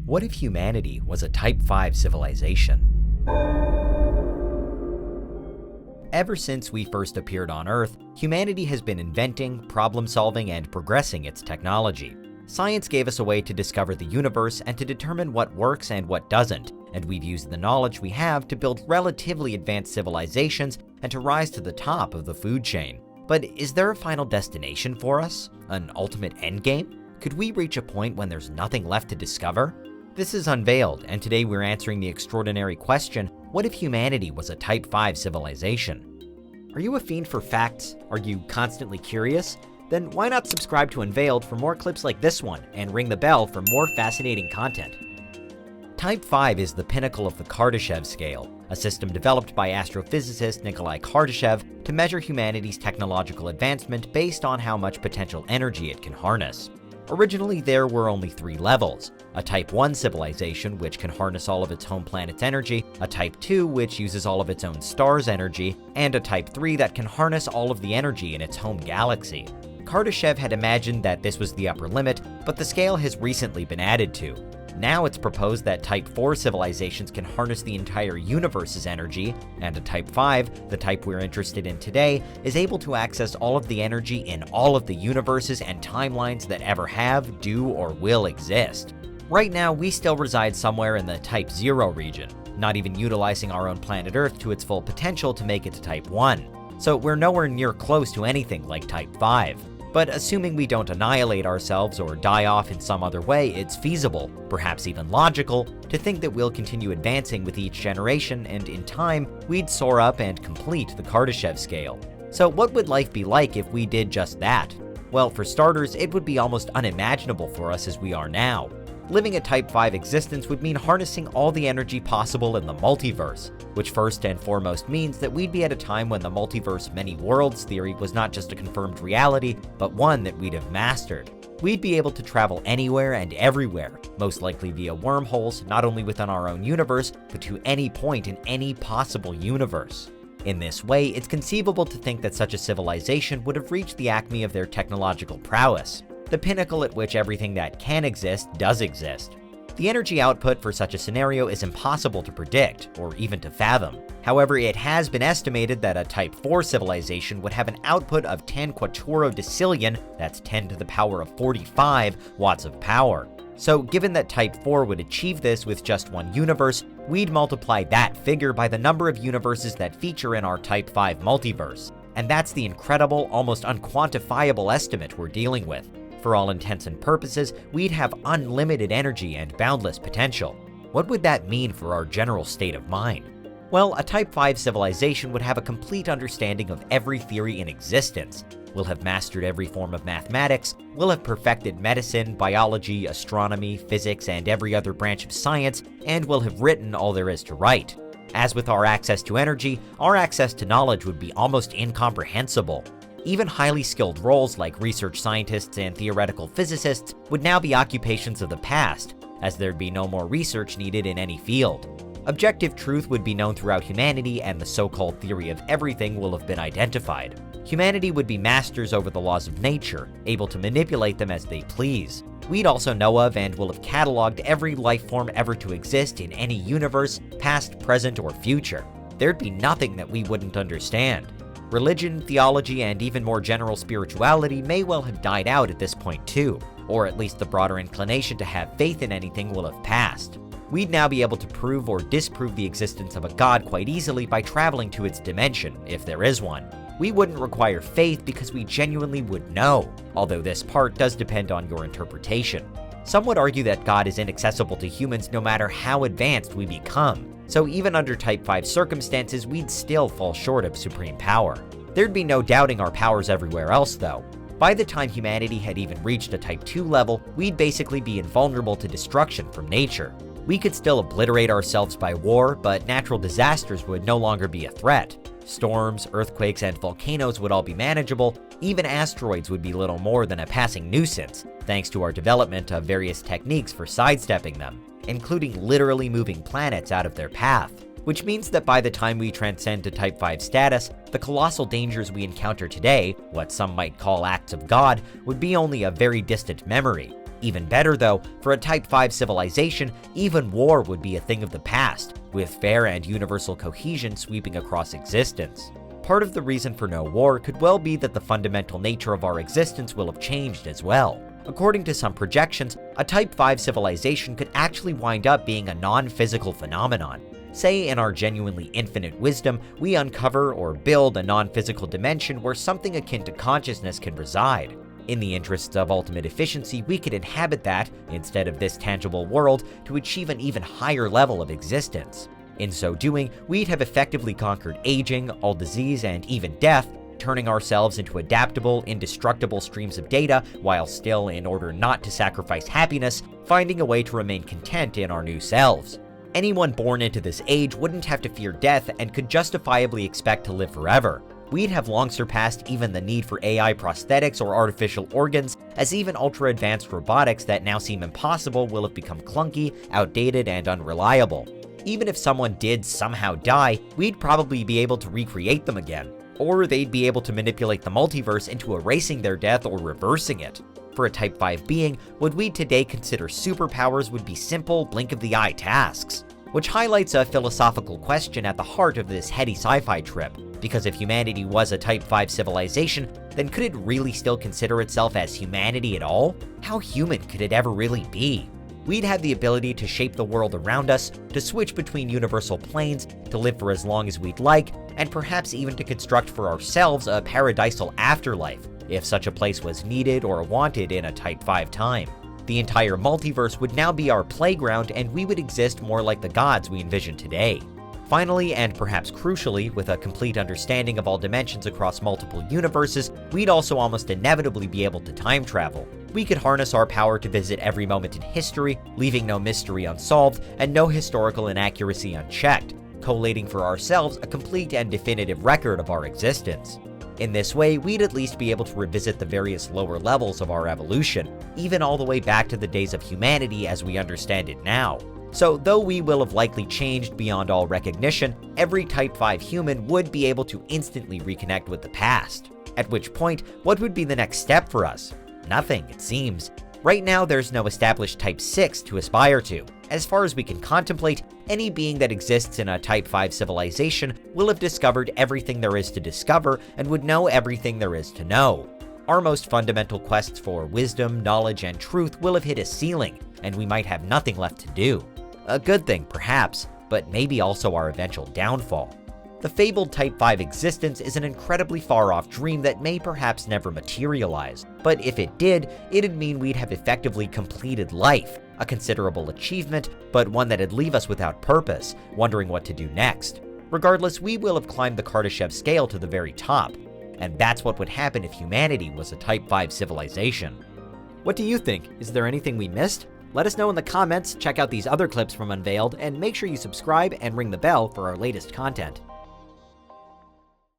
What if humanity was a Type 5 civilization? Ever since we first appeared on Earth, humanity has been inventing, problem-solving, and progressing its technology. Science gave us a way to discover the universe and to determine what works and what doesn't, and we've used the knowledge we have to build relatively advanced civilizations and to rise to the top of the food chain. But is there a final destination for us? An ultimate endgame? Could we reach a point when there's nothing left to discover? This is Unveiled, and today we're answering the extraordinary question, what if humanity was a Type 5 civilization? Are you a fiend for facts? Are you constantly curious? Then why not subscribe to Unveiled for more clips like this one, and ring the bell for more fascinating content. Type 5 is the pinnacle of the Kardashev Scale, a system developed by astrophysicist Nikolai Kardashev to measure humanity's technological advancement based on how much potential energy it can harness. Originally, there were only 3 levels: a Type 1 civilization, which can harness all of its home planet's energy, a Type 2, which uses all of its own star's energy, and a Type 3 that can harness all of the energy in its home galaxy. Kardashev had imagined that this was the upper limit, but the scale has recently been added to. Now it's proposed that Type 4 civilizations can harness the entire universe's energy, and a Type 5, the type we're interested in today, is able to access all of the energy in all of the universes and timelines that ever have, do, or will exist. Right now, we still reside somewhere in the Type 0 region, not even utilizing our own planet Earth to its full potential to make it to Type 1. So we're nowhere near close to anything like Type 5. But assuming we don't annihilate ourselves or die off in some other way, it's feasible, perhaps even logical, to think that we'll continue advancing with each generation, and in time, we'd soar up and complete the Kardashev Scale. So what would life be like if we did just that? Well, for starters, it would be almost unimaginable for us as we are now. Living a Type 5 existence would mean harnessing all the energy possible in the multiverse, which first and foremost means that we'd be at a time when the multiverse many worlds theory was not just a confirmed reality, but one that we'd have mastered. We'd be able to travel anywhere and everywhere, most likely via wormholes, not only within our own universe, but to any point in any possible universe. In this way, it's conceivable to think that such a civilization would have reached the acme of their technological prowess, the pinnacle at which everything that can exist does exist. The energy output for such a scenario is impossible to predict, or even to fathom. However, it has been estimated that a Type 4 civilization would have an output of 10 quattordecillion, that's 10 to the power of 45, watts of power. So given that Type 4 would achieve this with just one universe, we'd multiply that figure by the number of universes that feature in our Type 5 multiverse. And that's the incredible, almost unquantifiable estimate we're dealing with. For all intents and purposes, we'd have unlimited energy and boundless potential. What would that mean for our general state of mind? Well, a Type 5 civilization would have a complete understanding of every theory in existence. We'll have mastered every form of mathematics, we'll have perfected medicine, biology, astronomy, physics, and every other branch of science, and we'll have written all there is to write. As with our access to energy, our access to knowledge would be almost incomprehensible. Even highly skilled roles like research scientists and theoretical physicists would now be occupations of the past, as there'd be no more research needed in any field. Objective truth would be known throughout humanity, and the so-called theory of everything will have been identified. Humanity would be masters over the laws of nature, able to manipulate them as they please. We'd also know of and will have cataloged every life form ever to exist in any universe, past, present, or future. There'd be nothing that we wouldn't understand. Religion, theology, and even more general spirituality may well have died out at this point too, or at least the broader inclination to have faith in anything will have passed. We'd now be able to prove or disprove the existence of a god quite easily by traveling to its dimension, if there is one. We wouldn't require faith because we genuinely would know, although this part does depend on your interpretation. Some would argue that God is inaccessible to humans no matter how advanced we become. So even under Type 5 circumstances, we'd still fall short of supreme power. There'd be no doubting our powers everywhere else though. By the time humanity had even reached a Type 2 level, we'd basically be invulnerable to destruction from nature. We could still obliterate ourselves by war, but natural disasters would no longer be a threat. Storms, earthquakes, and volcanoes would all be manageable. Even asteroids would be little more than a passing nuisance, thanks to our development of various techniques for sidestepping them, including literally moving planets out of their path. Which means that by the time we transcend to Type 5 status, the colossal dangers we encounter today, what some might call acts of God, would be only a very distant memory. Even better though, for a Type 5 civilization, even war would be a thing of the past, with fair and universal cohesion sweeping across existence. Part of the reason for no war could well be that the fundamental nature of our existence will have changed as well. According to some projections, a Type 5 civilization could actually wind up being a non-physical phenomenon. Say in our genuinely infinite wisdom, we uncover or build a non-physical dimension where something akin to consciousness can reside. In the interests of ultimate efficiency, we could inhabit that, instead of this tangible world, to achieve an even higher level of existence. In so doing, we'd have effectively conquered aging, all disease, and even death, turning ourselves into adaptable, indestructible streams of data, while still, in order not to sacrifice happiness, finding a way to remain content in our new selves. Anyone born into this age wouldn't have to fear death and could justifiably expect to live forever. We'd have long surpassed even the need for AI prosthetics or artificial organs, as even ultra-advanced robotics that now seem impossible will have become clunky, outdated, and unreliable. Even if someone did somehow die, we'd probably be able to recreate them again. Or they'd be able to manipulate the multiverse into erasing their death or reversing it. For a Type 5 being, what we'd today consider superpowers would be simple, blink-of-the-eye tasks. Which highlights a philosophical question at the heart of this heady sci-fi trip. Because if humanity was a Type 5 civilization, then could it really still consider itself as humanity at all? How human could it ever really be? We'd have the ability to shape the world around us, to switch between universal planes, to live for as long as we'd like, and perhaps even to construct for ourselves a paradisal afterlife, if such a place was needed or wanted in a Type 5 time. The entire multiverse would now be our playground, and we would exist more like the gods we envision today. Finally, and perhaps crucially, with a complete understanding of all dimensions across multiple universes, we'd also almost inevitably be able to time travel. We could harness our power to visit every moment in history, leaving no mystery unsolved and no historical inaccuracy unchecked, collating for ourselves a complete and definitive record of our existence. In this way, we'd at least be able to revisit the various lower levels of our evolution, even all the way back to the days of humanity as we understand it now. So, though we will have likely changed beyond all recognition, every Type 5 human would be able to instantly reconnect with the past. At which point, what would be the next step for us? Nothing, it seems. Right now, there's no established Type 6 to aspire to. As far as we can contemplate, any being that exists in a Type 5 civilization will have discovered everything there is to discover and would know everything there is to know. Our most fundamental quests for wisdom, knowledge, and truth will have hit a ceiling, and we might have nothing left to do. A good thing, perhaps, but maybe also our eventual downfall. The fabled Type 5 existence is an incredibly far-off dream that may perhaps never materialize, but if it did, it'd mean we'd have effectively completed life, a considerable achievement, but one that'd leave us without purpose, wondering what to do next. Regardless, we will have climbed the Kardashev Scale to the very top, and that's what would happen if humanity was a Type 5 civilization. What do you think? Is there anything we missed? Let us know in the comments, check out these other clips from Unveiled, and make sure you subscribe and ring the bell for our latest content.